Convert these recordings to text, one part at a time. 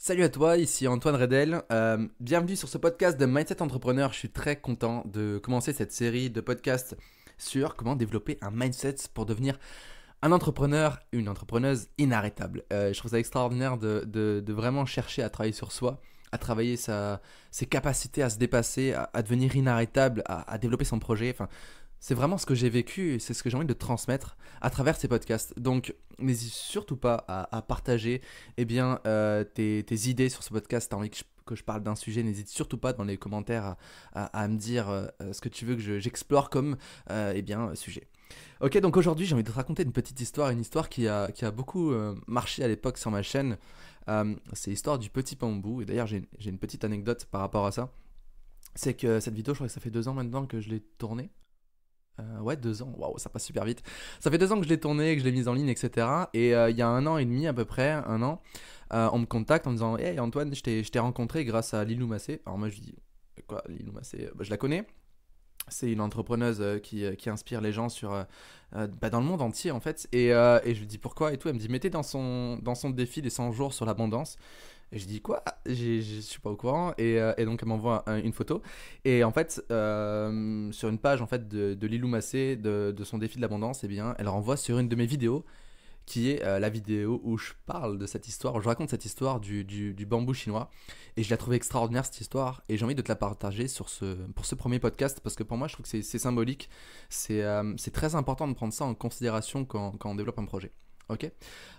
Salut à toi, ici Antoine Redel. Bienvenue sur ce podcast de Mindset Entrepreneur. Je suis très content de commencer cette série de podcasts sur comment développer un mindset pour devenir un entrepreneur, une entrepreneuse inarrêtable. Je trouve ça extraordinaire de vraiment chercher à travailler sur soi, à travailler ses capacités à se dépasser, à devenir inarrêtable, à développer son projet. Enfin, c'est vraiment ce que j'ai vécu et c'est ce que j'ai envie de transmettre à travers ces podcasts. Donc, n'hésite surtout pas à partager tes idées sur ce podcast. Si tu as envie que je parle d'un sujet, n'hésite surtout pas dans les commentaires à me dire ce que tu veux que j'explore comme sujet. Ok, donc aujourd'hui, j'ai envie de te raconter une histoire qui a beaucoup marché à l'époque sur ma chaîne. C'est l'histoire du petit bambou. Et d'ailleurs, j'ai une petite anecdote par rapport à ça. C'est que cette vidéo, je crois que ça fait 2 ans maintenant que je l'ai tournée. Ouais, 2 ans, waouh, ça passe super vite. Ça fait 2 ans que je l'ai tourné, que je l'ai mise en ligne, etc. Et il y a 1 an et demi à peu près, 1 an, on me contacte en me disant: Hey Antoine, je t'ai rencontré grâce à Lilou Massé. Alors moi je dis: Quoi, Lilou Massé? Je la connais. C'est une entrepreneuse qui inspire les gens dans le monde entier en fait. Et je lui dis pourquoi et tout. Elle me dit: mettez dans son défi des 100 jours sur l'abondance. Et je dis quoi? Je suis pas au courant. Et donc elle m'envoie une photo. Et en fait, sur une page en fait de Lilou Massé, de son défi de l'abondance, eh bien, elle renvoie sur une de mes vidéos, qui est la vidéo où je parle de cette histoire, où je raconte cette histoire du bambou chinois. Et je la trouve extraordinaire cette histoire. Et j'ai envie de te la partager pour ce premier podcast, parce que pour moi, je trouve que c'est symbolique. C'est très important de prendre ça en considération quand on développe un projet. Ok.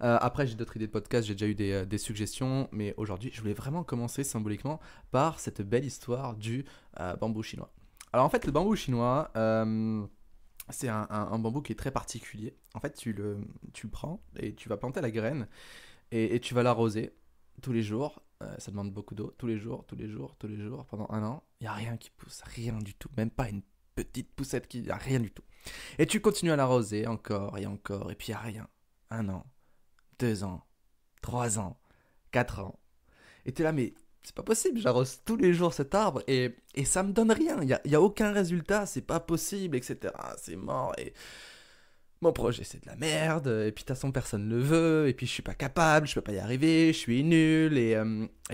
Après, j'ai d'autres idées de podcast, j'ai déjà eu des suggestions, mais aujourd'hui, je voulais vraiment commencer symboliquement par cette belle histoire du bambou chinois. Alors en fait, le bambou chinois, c'est un bambou qui est très particulier. En fait, tu le prends et tu vas planter la graine et tu vas l'arroser tous les jours. Ça demande beaucoup d'eau, tous les jours, tous les jours, tous les jours, pendant 1 an. Il n'y a rien qui pousse, rien du tout, même pas une petite poussette qui... Y a rien du tout. Et tu continues à l'arroser encore, et puis il n'y a rien. 1 an, 2 ans, 3 ans, 4 ans. Et tu es là, mais c'est pas possible, j'arrose tous les jours cet arbre et ça me donne rien. Il y a aucun résultat, c'est pas possible, etc. C'est mort. Et mon projet, c'est de la merde. Et puis, de toute façon, personne ne le veut. Et puis, je suis pas capable, je peux pas y arriver, je suis nul. Et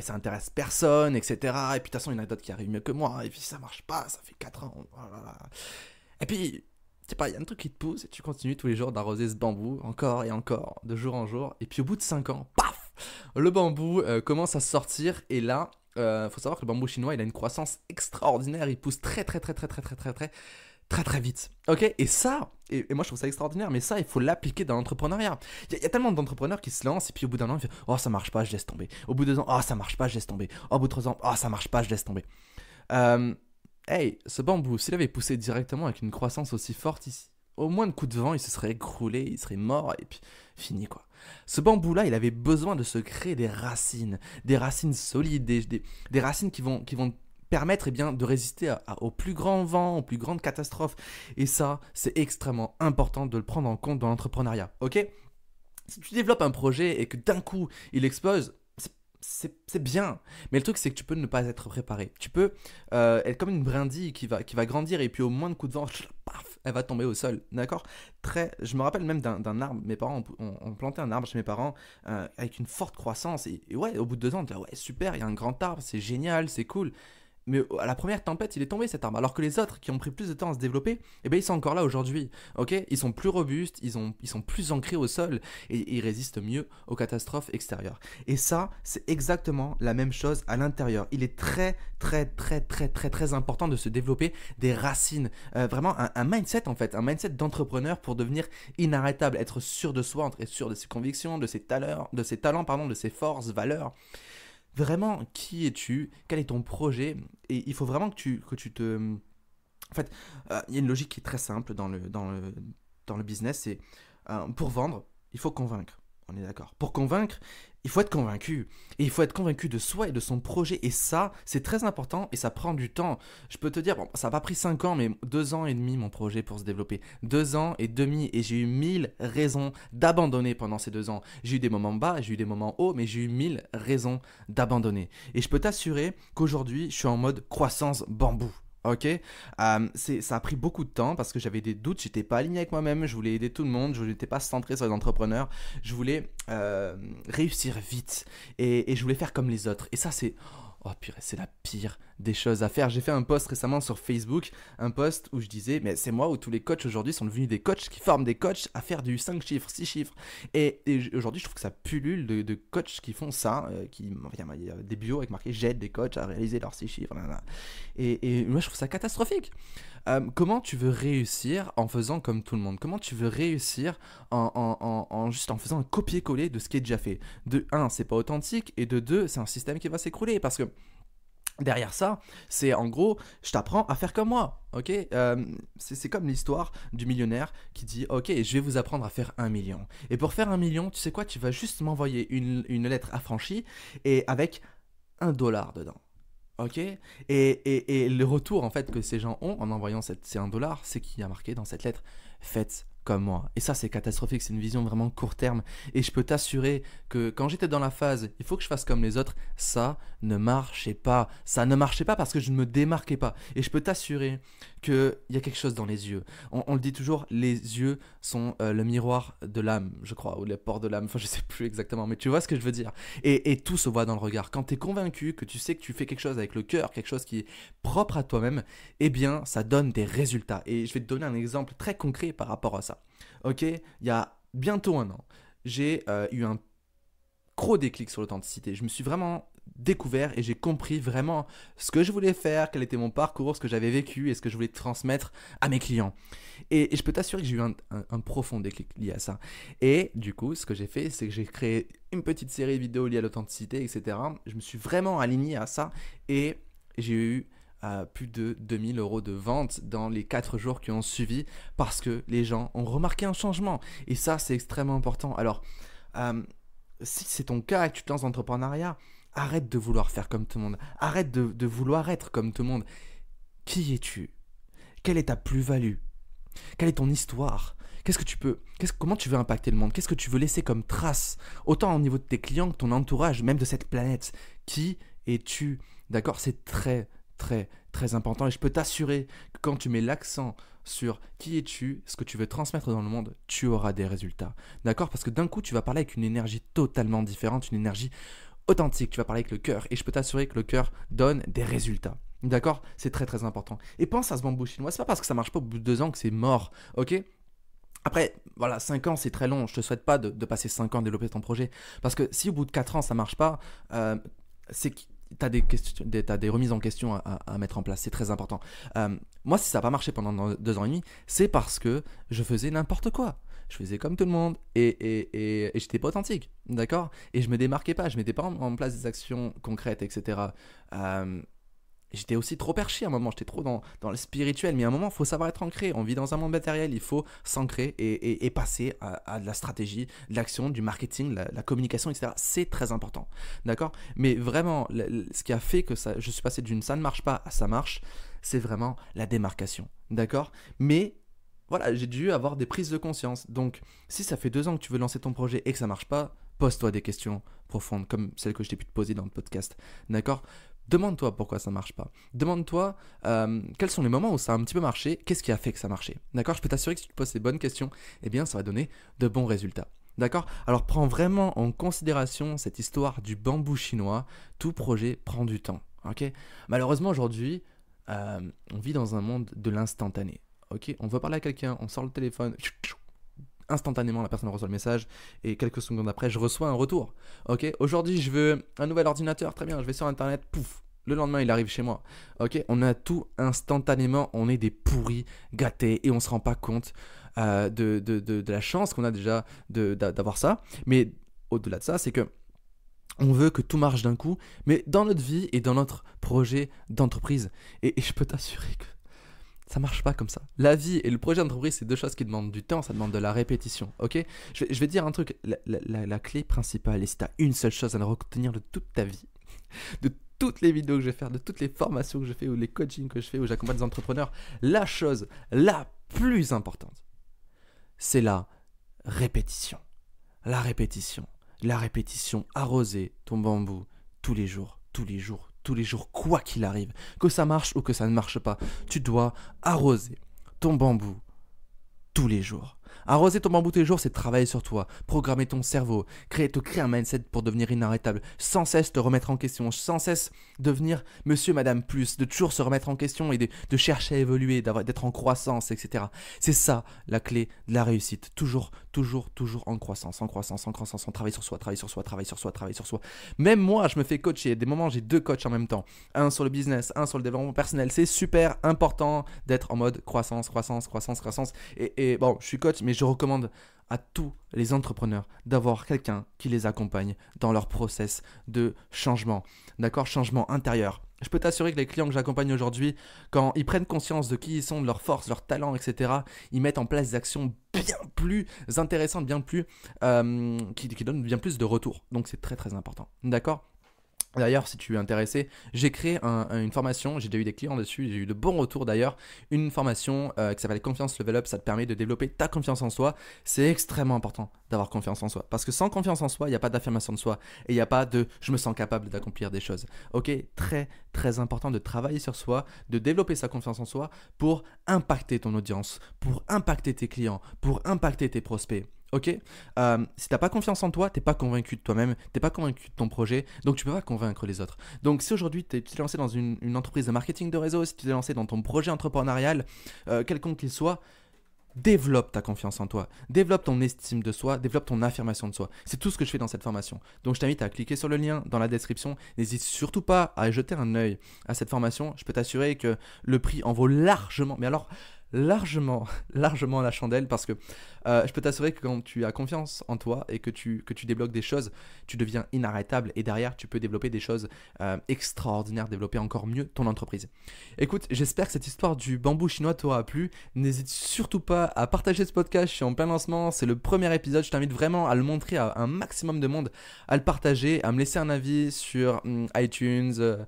ça intéresse personne, etc. Et puis, de toute façon, il y en a d'autres qui arrivent mieux que moi. Et puis, ça marche pas, ça fait 4 ans. Oh là là. Et puis, je sais pas, il y a un truc qui te pousse et tu continues tous les jours d'arroser ce bambou, encore et encore, de jour en jour. Et puis au bout de 5 ans, paf, le bambou commence à sortir. Et là, faut savoir que le bambou chinois, il a une croissance extraordinaire. Il pousse très très très très très très très très très très vite. Ok. Et ça, et moi je trouve ça extraordinaire, mais ça, il faut l'appliquer dans l'entrepreneuriat. Il y a tellement d'entrepreneurs qui se lancent et puis au bout d'un an, ils font: oh, ça marche pas, je laisse tomber. Au bout de 2 ans, oh, ça marche pas, je laisse tomber. Au bout de 3 ans, oh, ça marche pas, je laisse tomber. Euh, Hey, ce bambou, s'il avait poussé directement avec une croissance aussi forte, au moins de coup de vent, il se serait écroulé, il serait mort et puis fini quoi. Ce bambou-là, il avait besoin de se créer des racines solides, des racines qui vont permettre de résister aux plus grands vents, aux plus grandes catastrophes. Et ça, c'est extrêmement important de le prendre en compte dans l'entrepreneuriat. Ok? Si tu développes un projet et que d'un coup il explose, c'est bien. Mais le truc, c'est que tu peux ne pas être préparé. Tu peux être comme une brindille qui va grandir et puis au moins de coups de vent, paf, elle va tomber au sol. D'accord? Je me rappelle même d'un arbre. Mes parents ont planté un arbre chez mes parents avec une forte croissance. Et ouais, au bout de 2 ans, on dit: ouais, super, il y a un grand arbre, c'est génial, c'est cool. Mais à la première tempête, il est tombé cet arbre. Alors que les autres qui ont pris plus de temps à se développer, eh ben, ils sont encore là aujourd'hui. Ok? Ils sont plus robustes, ils sont plus ancrés au sol et ils résistent mieux aux catastrophes extérieures. Et ça, c'est exactement la même chose à l'intérieur. Il est très, très, très, très, très, très important de se développer des racines. Vraiment un mindset en fait, un mindset d'entrepreneur pour devenir inarrêtable, être sûr de soi, être sûr de ses convictions, de ses talents, pardon, de ses forces, valeurs. Vraiment, qui es-tu? Quel est ton projet? Et il faut vraiment que tu te... En fait, il y a une logique qui est très simple dans le business, c'est pour vendre, il faut convaincre. On est d'accord. Pour convaincre, il faut être convaincu. Et il faut être convaincu de soi et de son projet. Et ça, c'est très important et ça prend du temps. Je peux te dire, bon, ça n'a pas pris 5 ans, mais 2 ans et demi mon projet pour se développer. 2 ans et demi. Et j'ai eu 1000 raisons d'abandonner pendant ces 2 ans. J'ai eu des moments bas, j'ai eu des moments hauts, mais j'ai eu 1000 raisons d'abandonner. Et je peux t'assurer qu'aujourd'hui, je suis en mode croissance bambou. Ok, ça a pris beaucoup de temps parce que j'avais des doutes, j'étais pas aligné avec moi-même, je voulais aider tout le monde, je n'étais pas centré sur les entrepreneurs, je voulais réussir vite et je voulais faire comme les autres. Et ça, oh purée, c'est la pire des choses à faire. J'ai fait un post récemment sur Facebook, un post où je disais, mais c'est moi où tous les coachs aujourd'hui sont devenus des coachs qui forment des coachs à faire du 5 chiffres, 6 chiffres. Et aujourd'hui, je trouve que ça pullule de coachs qui font ça, il y a des bios avec marqué j'aide des coachs à réaliser leurs 6 chiffres. Nan, nan. Et moi, je trouve ça catastrophique. Comment tu veux réussir en faisant comme tout le monde? Comment tu veux réussir juste en faisant un copier-coller de ce qui est déjà fait? De un, c'est pas authentique, et de deux, c'est un système qui va s'écrouler parce que derrière ça, c'est en gros, je t'apprends à faire comme moi, ok. C'est comme l'histoire du millionnaire qui dit, ok, je vais vous apprendre à faire 1 million. Et pour faire 1 million, tu sais quoi, tu vas juste m'envoyer une lettre affranchie et avec $1 dedans. Ok, et le retour en fait que ces gens ont en envoyant ces $1, c'est qu'il y a marqué dans cette lettre faites comme moi. Et ça, c'est catastrophique, c'est une vision vraiment court terme. Et je peux t'assurer que quand j'étais dans la phase il faut que je fasse comme les autres, ça ne marchait pas. Ça ne marchait pas parce que je ne me démarquais pas. Et je peux t'assurer qu'il y a quelque chose dans les yeux. On le dit toujours, les yeux sont le miroir de l'âme, je crois, ou les portes de l'âme. Enfin, je sais plus exactement, mais tu vois ce que je veux dire. Et tout se voit dans le regard. Quand tu es convaincu, que tu sais que tu fais quelque chose avec le cœur, quelque chose qui est propre à toi-même, eh bien, ça donne des résultats. Et je vais te donner un exemple très concret par rapport à ça. Ok, il y a bientôt un an, j'ai eu un gros déclic sur l'authenticité. Je me suis vraiment découvert et j'ai compris vraiment ce que je voulais faire, quel était mon parcours, ce que j'avais vécu et ce que je voulais transmettre à mes clients. Et je peux t'assurer que j'ai eu un profond déclic lié à ça. Et du coup, ce que j'ai fait, c'est que j'ai créé une petite série de vidéos liées à l'authenticité, etc. Je me suis vraiment aligné à ça et j'ai eu plus de 2 000 € de vente dans les 4 jours qui ont suivi parce que les gens ont remarqué un changement. Et ça, c'est extrêmement important. Alors, si c'est ton cas et que tu te lances dans l'entrepreneuriat, arrête de vouloir faire comme tout le monde. Arrête de vouloir être comme tout le monde. Qui es-tu? Quelle est ta plus-value? Quelle est ton histoire? Comment tu veux impacter le monde? Qu'est-ce que tu veux laisser comme trace? Autant au niveau de tes clients que ton entourage, même de cette planète. Qui es-tu? D'accord? C'est très, très, très important. Et je peux t'assurer que quand tu mets l'accent sur qui es-tu, ce que tu veux transmettre dans le monde, tu auras des résultats. D'accord? Parce que d'un coup, tu vas parler avec une énergie totalement différente, une énergie authentique. Tu vas parler avec le cœur. Et je peux t'assurer que le cœur donne des résultats. D'accord? C'est très, très important. Et pense à ce bambou chinois. C'est pas parce que ça marche pas au bout de 2 ans que c'est mort. Ok? Après, voilà, 5 ans, c'est très long. Je te souhaite pas de passer 5 ans à développer ton projet. Parce que si au bout de 4 ans, ça marche pas, c'est que tu as des remises en question à mettre en place. C'est très important. Moi, si ça n'a pas marché pendant 2 ans et demi, c'est parce que je faisais n'importe quoi. Je faisais comme tout le monde et j'étais pas authentique. D'accord? Et je me démarquais pas. Je mettais pas en place des actions concrètes, etc. J'étais aussi trop perché à un moment, j'étais trop dans le spirituel, mais à un moment, il faut savoir être ancré. On vit dans un monde matériel, il faut s'ancrer et passer à de la stratégie, de l'action, du marketing, la communication, etc. C'est très important, d'accord? Mais vraiment, ce qui a fait que je suis passé d'une ça ne marche pas à ça marche, c'est vraiment la démarcation, d'accord? Mais voilà, j'ai dû avoir des prises de conscience. Donc, si ça fait 2 ans que tu veux lancer ton projet et que ça marche pas, pose-toi des questions profondes, comme celles que je t'ai pu te poser dans le podcast, d'accord? Demande-toi pourquoi ça marche pas. Demande-toi quels sont les moments où ça a un petit peu marché, qu'est-ce qui a fait que ça marchait. D'accord? Je peux t'assurer que si tu te poses ces bonnes questions, eh bien ça va donner de bons résultats. D'accord? Alors prends vraiment en considération cette histoire du bambou chinois. Tout projet prend du temps. Ok? Malheureusement aujourd'hui, on vit dans un monde de l'instantané. Ok? On veut parler à quelqu'un, on sort le téléphone, instantanément la personne reçoit le message et quelques secondes après je reçois un retour. Ok, aujourd'hui je veux un nouvel ordinateur, très bien, je vais sur internet, pouf, le lendemain il arrive chez moi. Ok, on a tout instantanément, on est des pourris gâtés et on se rend pas compte de la chance qu'on a déjà d'avoir ça. Mais au-delà de ça, c'est que on veut que tout marche d'un coup, mais dans notre vie et dans notre projet d'entreprise. Et je peux t'assurer que ça marche pas comme ça. La vie et le projet d'entreprise, c'est 2 choses qui demandent du temps, ça demande de la répétition, ok? Je vais te dire un truc, la clé principale, et si tu as une seule chose à retenir de toute ta vie, de toutes les vidéos que je vais faire, de toutes les formations que je fais, ou les coachings que je fais, où j'accompagne des entrepreneurs, la chose la plus importante, c'est la répétition. La répétition. La répétition, arroser ton bambou tous les jours, tous les jours, tous les jours, quoi qu'il arrive. Que ça marche ou que ça ne marche pas, tu dois arroser ton bambou tous les jours. Arroser ton bambou tous les jours, c'est travailler sur toi, programmer ton cerveau, te créer un mindset pour devenir inarrêtable, sans cesse te remettre en question, sans cesse devenir monsieur, madame plus, de toujours se remettre en question et de chercher à évoluer, d'être en croissance, etc. C'est ça la clé de la réussite. Toujours en croissance, on travaille sur soi, travaille sur soi. Même moi, je me fais coacher. Des moments, j'ai 2 coachs en même temps. Un sur le business, un sur le développement personnel. C'est super important d'être en mode croissance. Et bon, je suis coach, mais je recommande à tous les entrepreneurs d'avoir quelqu'un qui les accompagne dans leur process de changement. D'accord ? Changement intérieur. Je peux t'assurer que les clients que j'accompagne aujourd'hui, quand ils prennent conscience de qui ils sont, de leurs forces, leurs talents, etc., ils mettent en place des actions bien plus intéressantes, bien plus qui donnent bien plus de retours. Donc c'est très très important. D'accord ? D'ailleurs, si tu es intéressé, j'ai créé une formation, j'ai déjà eu des clients dessus, j'ai eu de bons retours d'ailleurs, une formation qui s'appelle Confiance Level Up, ça te permet de développer ta confiance en soi. C'est extrêmement important d'avoir confiance en soi, parce que sans confiance en soi, il n'y a pas d'affirmation de soi et il n'y a pas de « je me sens capable d'accomplir des choses ». Ok, très très important de travailler sur soi, de développer sa confiance en soi pour impacter ton audience, pour impacter tes clients, pour impacter tes prospects. Ok, si t'as pas confiance en toi, t'es pas convaincu de toi-même, t'es pas convaincu de ton projet, donc tu peux pas convaincre les autres. Donc si aujourd'hui tu t'es lancé dans une entreprise de marketing de réseau, si tu t'es lancé dans ton projet entrepreneurial, quelconque qu'il soit, développe ta confiance en toi, développe ton estime de soi, développe ton affirmation de soi. C'est tout ce que je fais dans cette formation. Donc je t'invite à cliquer sur le lien dans la description. N'hésite surtout pas à jeter un œil à cette formation. Je peux t'assurer que le prix en vaut largement, mais alors largement la chandelle, parce que je peux t'assurer que quand tu as confiance en toi et que tu débloques des choses, tu deviens inarrêtable et derrière tu peux développer des choses extraordinaires, développer encore mieux ton entreprise. Écoute, j'espère que cette histoire du bambou chinois t'aura plu. N'hésite surtout pas à partager ce podcast, je suis en plein lancement, c'est le premier épisode, je t'invite vraiment à le montrer à un maximum de monde, à le partager, à me laisser un avis sur iTunes,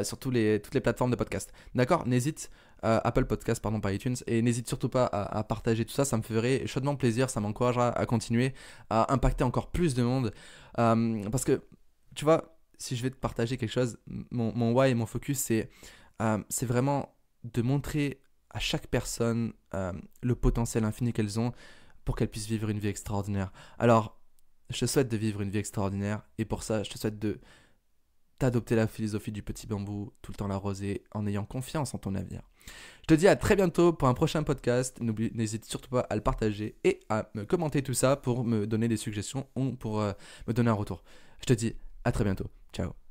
sur toutes les plateformes de podcast. D'accord ? N'hésite Apple Podcast, pardon, pas iTunes, et n'hésite surtout pas à partager tout ça, ça me ferait chaudement plaisir, ça m'encouragera à continuer à impacter encore plus de monde, parce que tu vois, si je vais te partager quelque chose, mon why et mon focus, c'est vraiment de montrer à chaque personne le potentiel infini qu'elles ont pour qu'elles puissent vivre une vie extraordinaire. Alors, je te souhaite de vivre une vie extraordinaire, et pour ça, je te souhaite d'adopter la philosophie du petit bambou, tout le temps l'arroser, en ayant confiance en ton avenir. Je te dis à très bientôt pour un prochain podcast. N'hésite surtout pas à le partager et à me commenter tout ça pour me donner des suggestions ou pour me donner un retour. Je te dis à très bientôt. Ciao.